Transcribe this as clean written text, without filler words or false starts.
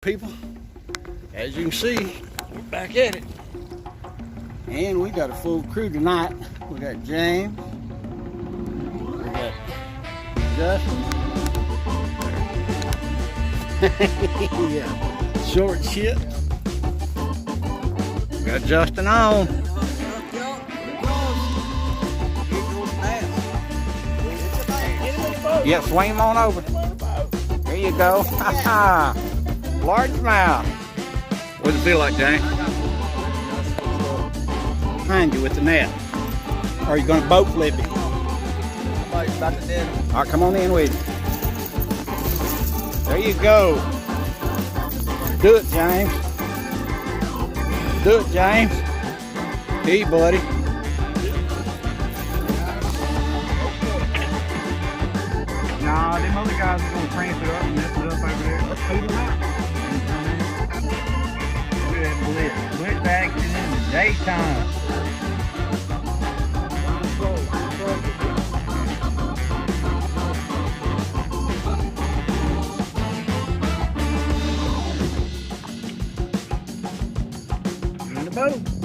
People, as you can see, we're back at it, and we got a full crew tonight. We got James, we got Justin, yeah, short shit. We got Justin on. Yeah, swing him on over. There you go. Largemouth. What does it feel like, James? Behind you with the net. Or are you going to boat flip it? About to dead. All right, come on in with me. There you go. Do it, James. Do it, James. Hey, buddy. Nah, them other guys are going to crank it up and mess it up over there. Let's feed them out. Good blitz action in the daytime. In the boat.